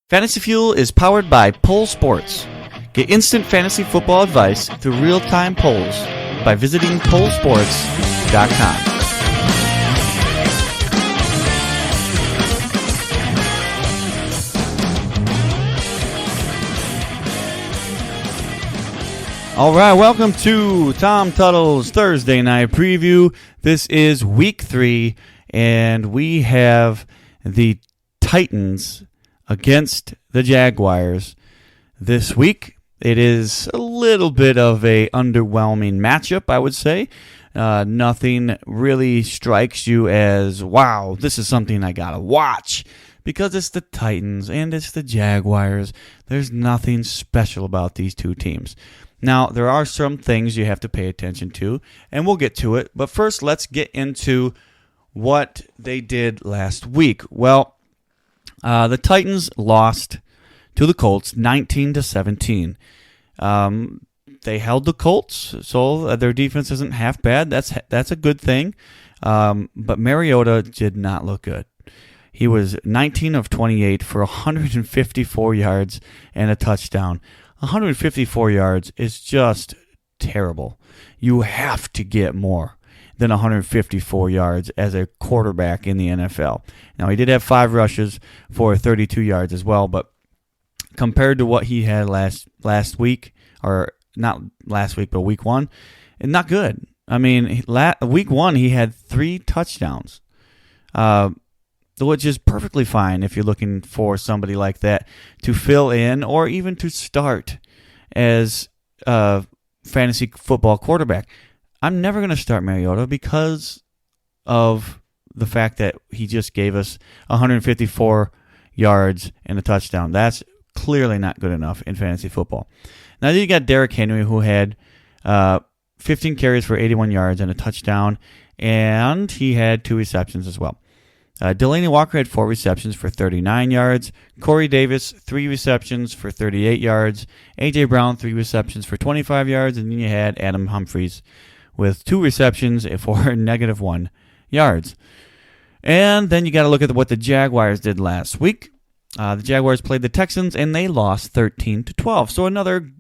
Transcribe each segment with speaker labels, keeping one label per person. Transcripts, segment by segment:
Speaker 1: Fantasy Fuel is powered by Poll Sports. Get instant fantasy football advice through real-time polls by visiting pollsports.com. All right, welcome to Tom Tuttle's Thursday Night Preview. This is Week 3, and we have the Titans against the Jaguars this week. It is a little bit of a underwhelming matchup, I would say. Nothing really strikes you as, wow, this is something I gotta watch, because it's the Titans and it's the Jaguars. There's nothing special about these two teams. Now, there are some things you have to pay attention to, and we'll get to it. But first, let's get into what they did last week. Well, the Titans lost to the Colts 19-17. They held the Colts, so their defense isn't half bad. That's a good thing. But Mariota did not look good. He was 19 of 28 for 154 yards and a touchdown. 154 yards is just terrible. You have to get more than 154 yards as a quarterback in the NFL. Now, he did have 5 rushes for 32 yards as well, but compared to what he had last week, or not last week, but week 1, not good. I mean, week 1, he had 3 touchdowns, which is perfectly fine if you're looking for somebody like that to fill in or even to start as a fantasy football quarterback. I'm never going to start Mariota because of the fact that he just gave us 154 yards and a touchdown. That's clearly not good enough in fantasy football. Now you got Derrick Henry, who had 15 carries for 81 yards and a touchdown, and he had 2 receptions as well. Delaney Walker had 4 receptions for 39 yards. Corey Davis, 3 receptions for 38 yards. A.J. Brown, 3 receptions for 25 yards. And then you had Adam Humphries with 2 receptions for -1 yards. And then you got to look at what the Jaguars did last week. The Jaguars played the Texans, and they lost 13-12. So another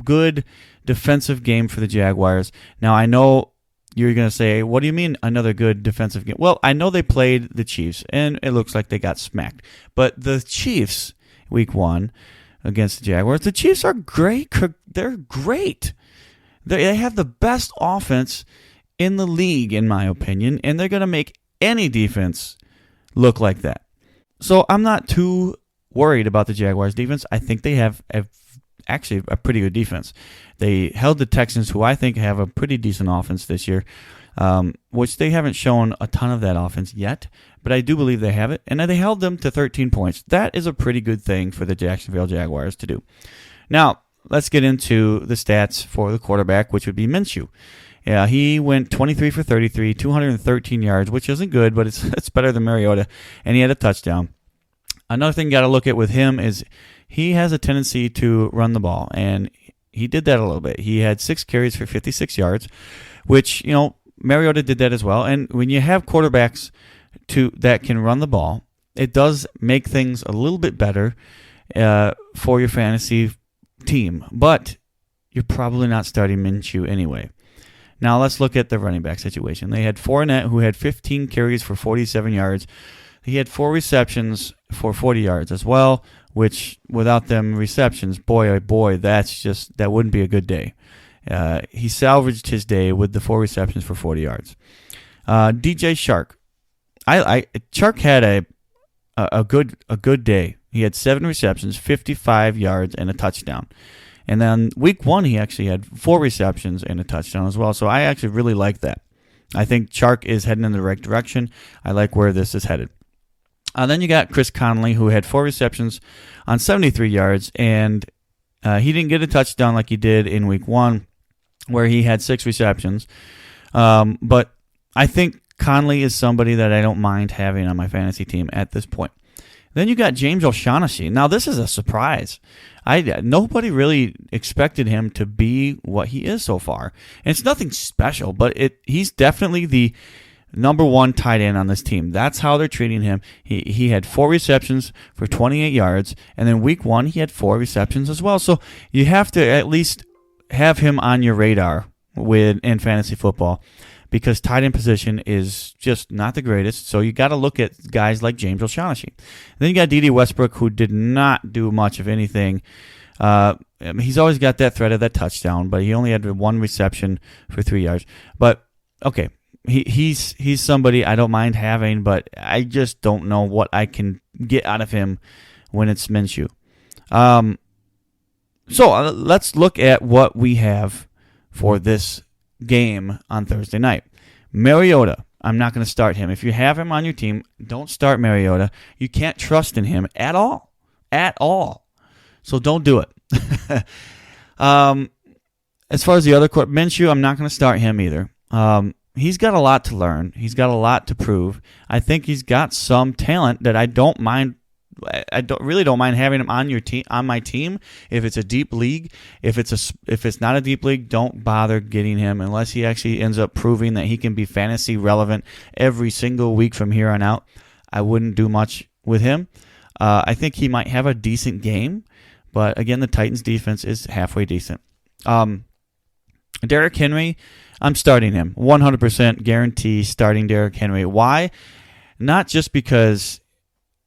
Speaker 1: good defensive game for the Jaguars. Now, I know you're going to say, what do you mean another good defensive game? Well, I know they played the Chiefs, and it looks like they got smacked. But the Chiefs, week 1, against the Jaguars, the Chiefs are great. They're great. They have the best offense in the league, in my opinion, and they're going to make any defense look like that. So I'm not too worried about the Jaguars' defense. I think they have actually a pretty good defense. They held the Texans, who I think have a pretty decent offense this year, which they haven't shown a ton of that offense yet, but I do believe they have it, and they held them to 13 points. That is a pretty good thing for the Jacksonville Jaguars to do. Now, let's get into the stats for the quarterback, which would be Minshew. Yeah, he went 23 for 33, 213 yards, which isn't good, but it's better than Mariota, and he had a touchdown. Another thing you got to look at with him is he has a tendency to run the ball, and he did that a little bit. He had 6 carries for 56 yards, which, Mariota did that as well. And when you have quarterbacks that can run the ball, it does make things a little bit better for your fantasy team. But you're probably not starting Minshew anyway. Now let's look at the running back situation. They had Fournette, who had 15 carries for 47 yards. He had 4 receptions for 40 yards as well, which without them receptions, boy, oh boy, that wouldn't be a good day. He salvaged his day with the 4 receptions for 40 yards. DJ Chark. Chark had a good day. He had 7 receptions, 55 yards, and a touchdown. And then week 1, he actually had 4 receptions and a touchdown as well. So I actually really like that. I think Chark is heading in the right direction. I like where this is headed. Then you got Chris Conley, who had 4 receptions on 73 yards, and he didn't get a touchdown like he did in week 1, where he had 6 receptions. But I think Conley is somebody that I don't mind having on my fantasy team at this point. Then you got James O'Shaughnessy. Now, this is a surprise. Nobody really expected him to be what he is so far. And it's nothing special, but he's definitely the number one tight end on this team. That's how they're treating him. He had 4 receptions for 28 yards, and then week 1 he had 4 receptions as well. So you have to at least have him on your radar in fantasy football, because tight end position is just not the greatest. So you got to look at guys like James O'Shaughnessy. Then you got D.D. Westbrook, who did not do much of anything. He's always got that threat of that touchdown, but he only had 1 reception for 3 yards. But okay, he's somebody I don't mind having, but I just don't know what I can get out of him when it's Minshew. So let's look at what we have for this game on Thursday night. Mariota, I'm not going to start him. If you have him on your team, don't start Mariota. You can't trust in him at all. At all. So don't do it. As far as the other Minshew, I'm not going to start him either. He's got a lot to learn. He's got a lot to prove. I think he's got some talent that I don't mind. I really don't mind having him on your team, on my team, if it's a deep league. If it's not a deep league, don't bother getting him unless he actually ends up proving that he can be fantasy relevant every single week from here on out. I wouldn't do much with him. I think he might have a decent game, but again, the Titans' defense is halfway decent. Derrick Henry, I'm starting him. 100% guarantee starting Derrick Henry. Why? Not just because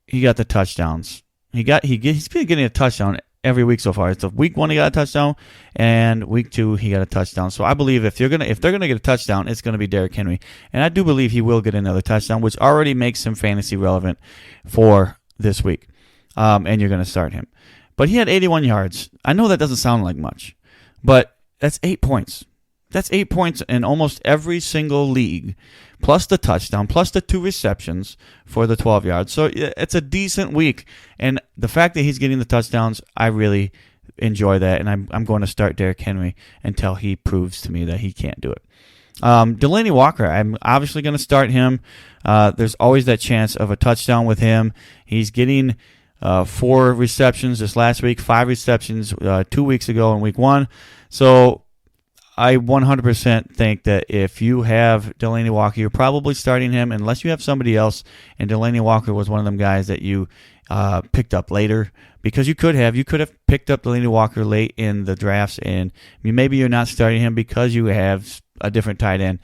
Speaker 1: he got the touchdowns. He's been getting a touchdown every week so far. It's week 1 he got a touchdown, and week 2 he got a touchdown. So I believe if they're gonna get a touchdown, it's gonna be Derrick Henry, and I do believe he will get another touchdown, which already makes him fantasy relevant for this week. And you're gonna start him. But he had 81 yards. I know that doesn't sound like much, but that's 8 points. That's 8 points in almost every single league, plus the touchdown, plus the 2 receptions for the 12 yards. So it's a decent week. And the fact that he's getting the touchdowns, I really enjoy that. And I'm going to start Derrick Henry until he proves to me that he can't do it. Delanie Walker, I'm obviously going to start him. There's always that chance of a touchdown with him. He's getting 4 receptions this last week, 5 receptions 2 weeks ago in week 1. So I 100% think that if you have Delanie Walker, you're probably starting him unless you have somebody else. And Delanie Walker was one of them guys that you picked up later, because you could have picked up Delanie Walker late in the drafts, and maybe you're not starting him because you have a different tight end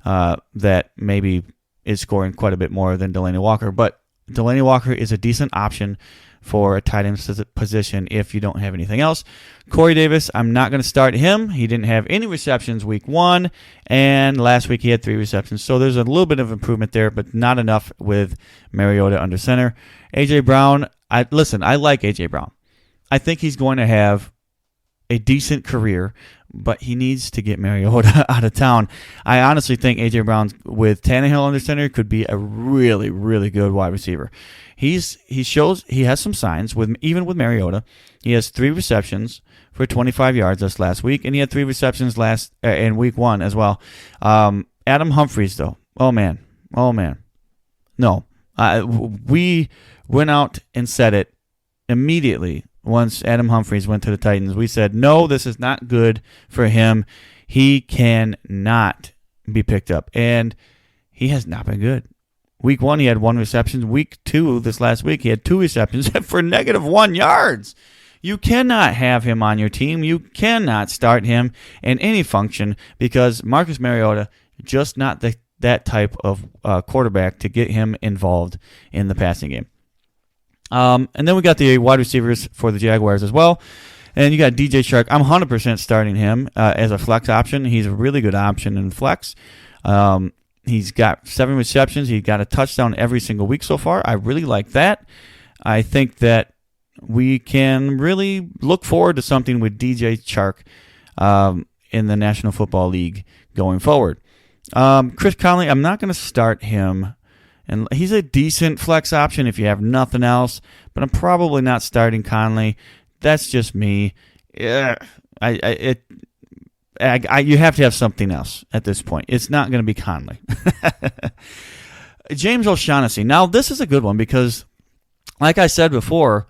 Speaker 1: that maybe is scoring quite a bit more than Delanie Walker. But Delanie Walker is a decent option for a tight end position if you don't have anything else. Corey Davis, I'm not going to start him. He didn't have any receptions week 1, and last week he had 3 receptions. So there's a little bit of improvement there, but not enough with Mariota under center. A.J. Brown, I like A.J. Brown. I think he's going to have a decent career, but he needs to get Mariota out of town. I honestly think A.J. Brown with Tannehill under center could be a really, really good wide receiver. He shows he has some signs even with Mariota. He has 3 receptions for 25 yards this last week, and he had 3 receptions in week 1 as well. Adam Humphries, though, oh man, no. We went out and said it immediately. Once Adam Humphries went to the Titans, we said, no, this is not good for him. He cannot be picked up. And he has not been good. Week 1, he had 1 reception. Week 2, this last week, he had 2 receptions for -1 yards. You cannot have him on your team. You cannot start him in any function, because Marcus Mariota, just not that type of quarterback to get him involved in the passing game. And then we got the wide receivers for the Jaguars as well. And you got DJ Chark. I'm 100% starting him as a flex option. He's a really good option in flex. He's got 7 receptions. He got a touchdown every single week so far. I really like that. I think that we can really look forward to something with DJ Chark in the National Football League going forward. Chris Conley, I'm not going to start him. And he's a decent flex option if you have nothing else, but I'm probably not starting Conley. That's just me. Yeah, you have to have something else at this point. It's not going to be Conley. James O'Shaughnessy. Now, this is a good one because, like I said before,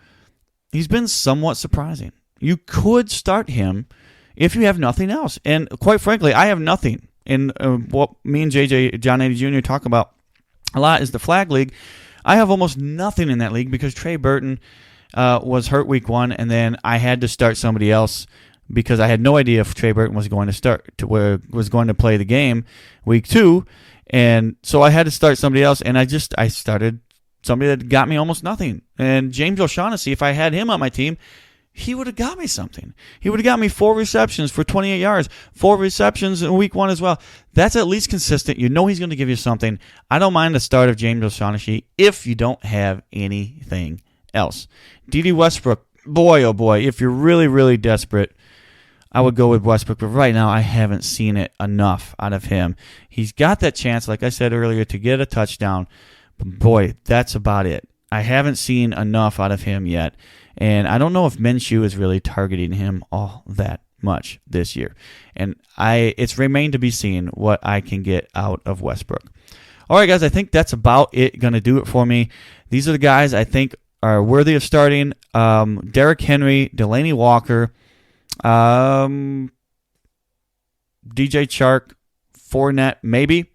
Speaker 1: he's been somewhat surprising. You could start him if you have nothing else. And quite frankly, I have nothing. and what me and John Eddie Jr. talk about a lot is the flag league. I have almost nothing in that league because Trey Burton was hurt week 1, and then I had to start somebody else because I had no idea if Trey Burton was going to play the game week 2, and so I had to start somebody else, and I started somebody that got me almost nothing. And James O'Shaughnessy, if I had him on my team, he would have got me something. He would have got me 4 receptions for 28 yards, 4 receptions in week 1 as well. That's at least consistent. You know he's going to give you something. I don't mind the start of James O'Shaughnessy if you don't have anything else. D.D. Westbrook, boy, oh boy, if you're really, really desperate, I would go with Westbrook, but right now I haven't seen it enough out of him. He's got that chance, like I said earlier, to get a touchdown, but boy, that's about it. I haven't seen enough out of him yet, and I don't know if Minshew is really targeting him all that much this year. And it's remained to be seen what I can get out of Westbrook. All right, guys, I think that's about it. Going to do it for me. These are the guys I think are worthy of starting. Derrick Henry, Delaney Walker, DJ Chark, Fournette, maybe.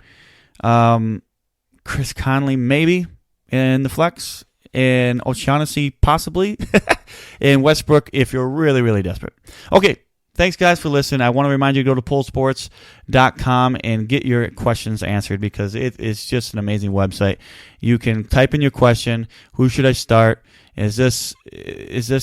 Speaker 1: Chris Conley, maybe, in the flex. And O'Shaughnessy, possibly. And Westbrook, if you're really, really desperate. Okay, thanks, guys, for listening. I want to remind you to go to pollsports.com and get your questions answered because it is just an amazing website. You can type in your question. Who should I start? Is this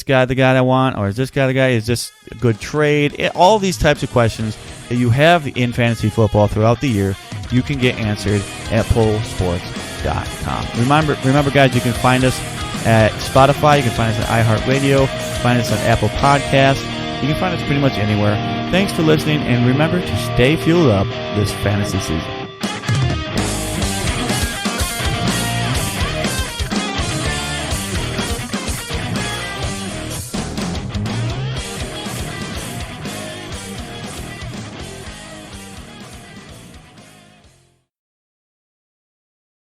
Speaker 1: guy the guy I want? Or is this guy the guy? Is this a good trade? All these types of questions that you have in fantasy football throughout the year, you can get answered at pollsports.com. Remember, guys, you can find us at Spotify. You can find us at iHeartRadio. Find us on Apple Podcasts. You can find us pretty much anywhere. Thanks for listening, and remember to stay fueled up this fantasy season.